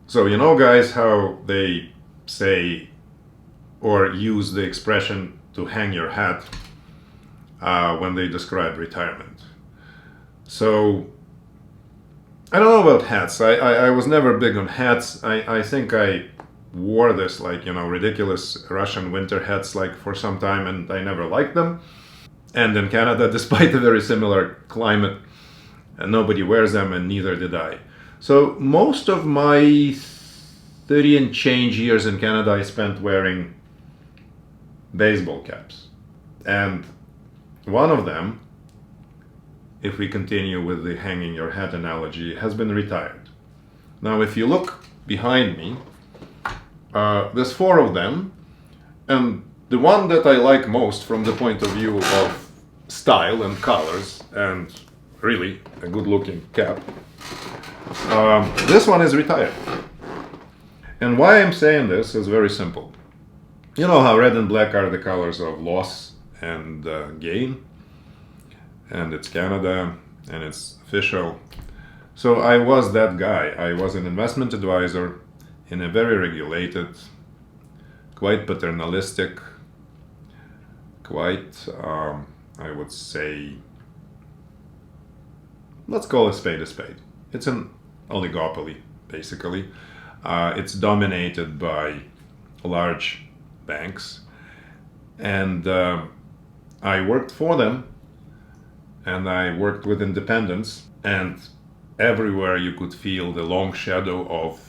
So you know, guys, how they say or use the expression to hang your hat when they describe retirement. So I don't know about hats. I was never big on hats. I think I wore this, like, ridiculous Russian winter hats, like, for some time, and I never liked them. And in Canada, despite a very similar climate, nobody wears them, and neither did I. So most of my 30 and change years in Canada I spent wearing baseball caps. And one of them, if we continue with the hanging your hat analogy, has been retired. Now, if you look behind me, there's 4 of them, and the one that I like most from the point of view of style and colors, and really a good-looking cap, this one is retired. And why I'm saying this is very simple. You know how red and black are the colors of loss and gain? And it's Canada, and it's official. So I was that guy. I was an investment advisor in a very regulated, quite paternalistic, quite, I would say, let's call a spade a spade. It's an oligopoly, basically. It's dominated by large banks. And I worked for them, and I worked with independents, and everywhere you could feel the long shadow of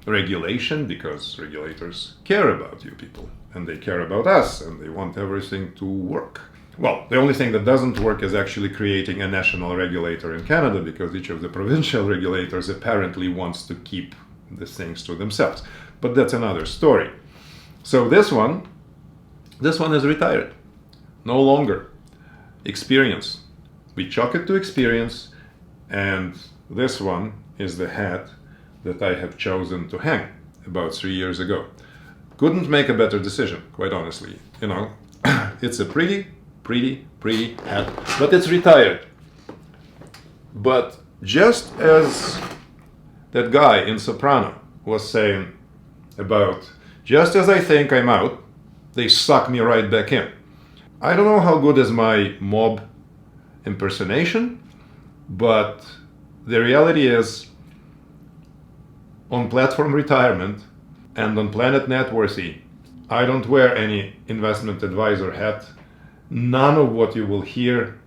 regulation, because regulators care about you people, and they care about us, and they want everything to work. Well, the only thing that doesn't work is actually creating a national regulator in Canada, because each of the provincial regulators apparently wants to keep the things to themselves. But that's another story. So this one is retired. No longer. Experience. We chalk it to experience, and this one is the hat that I have chosen to hang about 3 years ago. Couldn't make a better decision, quite honestly. It's a pretty hat, but it's retired. But just as that guy in Soprano was saying about, just as I think I'm out, they suck me right back in. I don't know how good is my mob impersonation, but the reality is, on Platform Retirement and on Planet Networthy, I don't wear any investment advisor hat. None of what you will hear,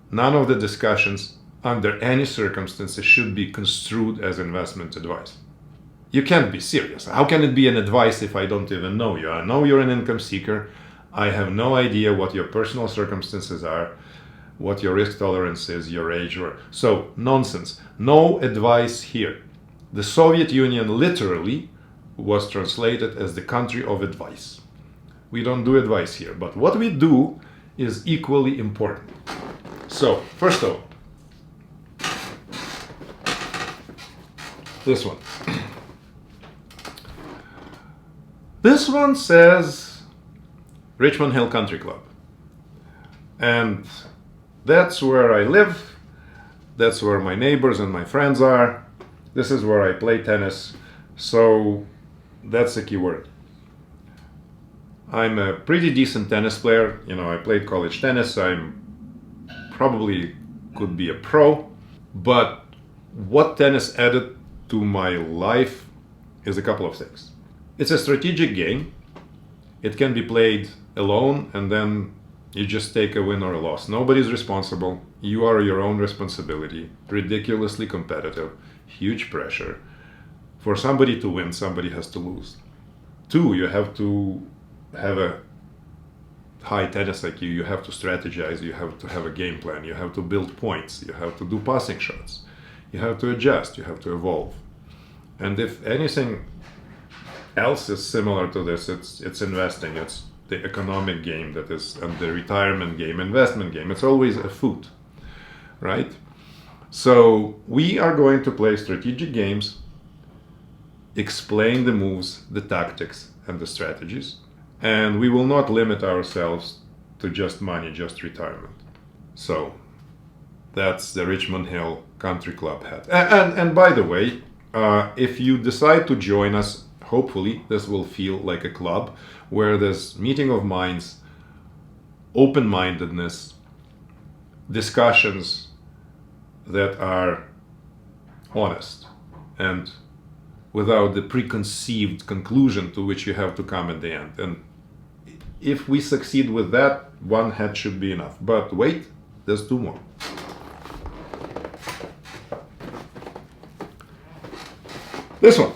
none of the discussions, under any circumstances, should be construed as investment advice. You can't be serious. How can it be an advice if I don't even know you? I know you're an income seeker. I have no idea what your personal circumstances are, what your risk tolerance is, your age. So, nonsense. No advice here. The Soviet Union literally was translated as the country of advice. We don't do advice here, but what we do is equally important. So, first of all, this one. This one says Richmond Hill Country Club. And that's where I live. That's where my neighbors and my friends are. This is where I play tennis. So that's the key word. I'm a pretty decent tennis player. I played college tennis. I'm probably could be a pro. But what tennis added to my life is a couple of things. It's a strategic game. It can be played alone, and then you just take a win or a loss. Nobody's responsible. You are your own responsibility. Ridiculously competitive. Huge pressure. For somebody to win, somebody has to lose. 2, you have to have a high tennis IQ. You have to strategize. You have to have a game plan. You have to build points. You have to do passing shots. You have to adjust. You have to evolve. And if anything else is similar to this, it's investing. It's the economic game that is, and the retirement game, investment game. It's always a foot, right? So we are going to play strategic games, explain the moves, the tactics, and the strategies, and we will not limit ourselves to just money, just retirement. So that's the Richmond Hill Country Club hat. And by the way, If you decide to join us, hopefully this will feel like a club where there's meeting of minds, open-mindedness, discussions that are honest and without the preconceived conclusion to which you have to come at the end. And if we succeed with that, one head should be enough. But wait, there's two more. This one.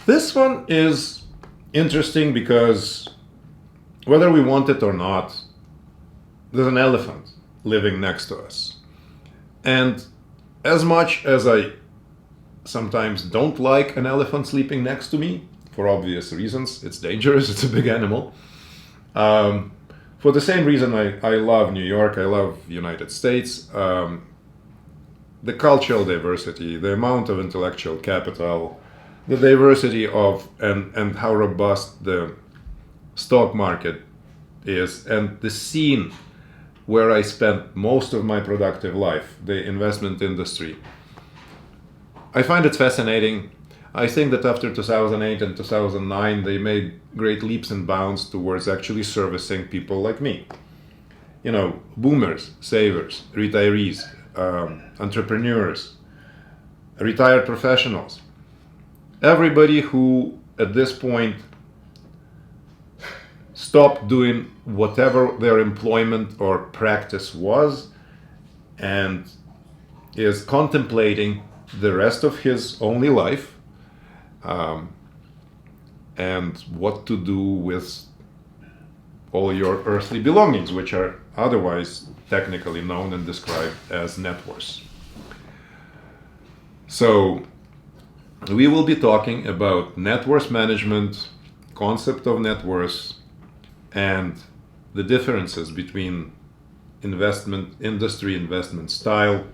This one is interesting because whether we want it or not, there's an elephant living next to us. And as much as I sometimes don't like an elephant sleeping next to me, for obvious reasons, it's dangerous, it's a big animal. For the same reason I love New York, I love United States. The cultural diversity, the amount of intellectual capital, the diversity of and how robust the stock market is, and the scene where I spent most of my productive life, the investment industry. I find it fascinating. I think that after 2008 and 2009, they made great leaps and bounds towards actually servicing people like me. You know, boomers, savers, retirees, entrepreneurs, retired professionals. Everybody who at this point stopped doing whatever their employment or practice was and is contemplating the rest of his only life and what to do with all your earthly belongings, which are otherwise technically known and described as net worth. So we will be talking about net worth management, concept of net worth, and the differences between investment industry, investment style,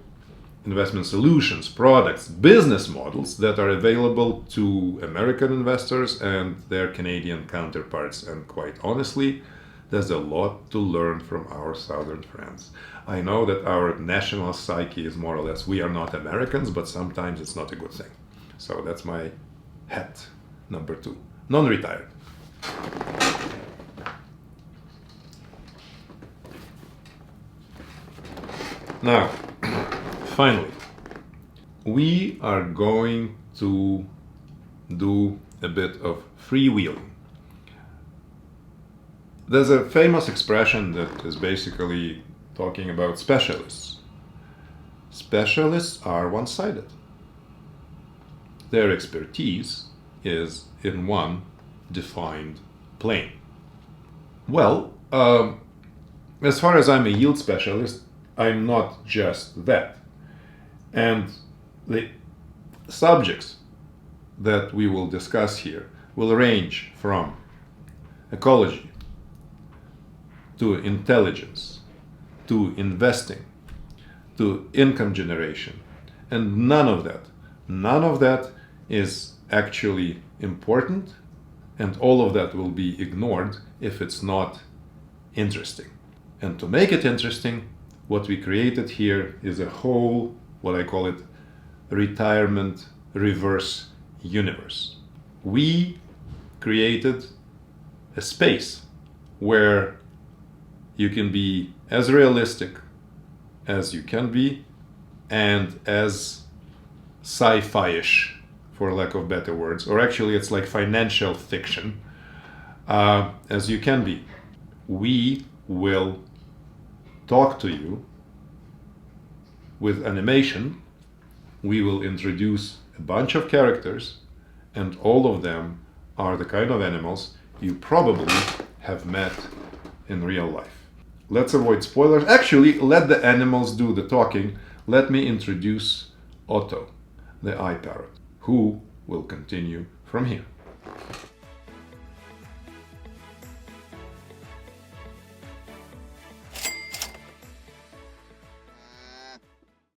investment solutions, products, business models that are available to American investors and their Canadian counterparts. And quite honestly, there's a lot to learn from our southern friends. I know that our national psyche is more or less, we are not Americans, but sometimes it's not a good thing. So that's my hat number 2, non-retired. Now, finally, we are going to do a bit of freewheeling. There's a famous expression that is basically talking about specialists. Specialists are one-sided. Their expertise is in one defined plane. Well, as far as I'm a yield specialist, I'm not just that. And the subjects that we will discuss here will range from ecology to intelligence to investing to income generation. And none of that is actually important, and all of that will be ignored if it's not interesting. And to make it interesting, what we created here is a whole, what I call it, retirement reverse universe. We created a space where you can be as realistic as you can be and as sci-fi-ish, for lack of better words, or actually it's like financial fiction, as you can be. We will talk to you with animation. We will introduce a bunch of characters, and all of them are the kind of animals you probably have met in real life. Let's avoid spoilers. Actually, let the animals do the talking. Let me introduce Otto, the eye parrot, who will continue from here.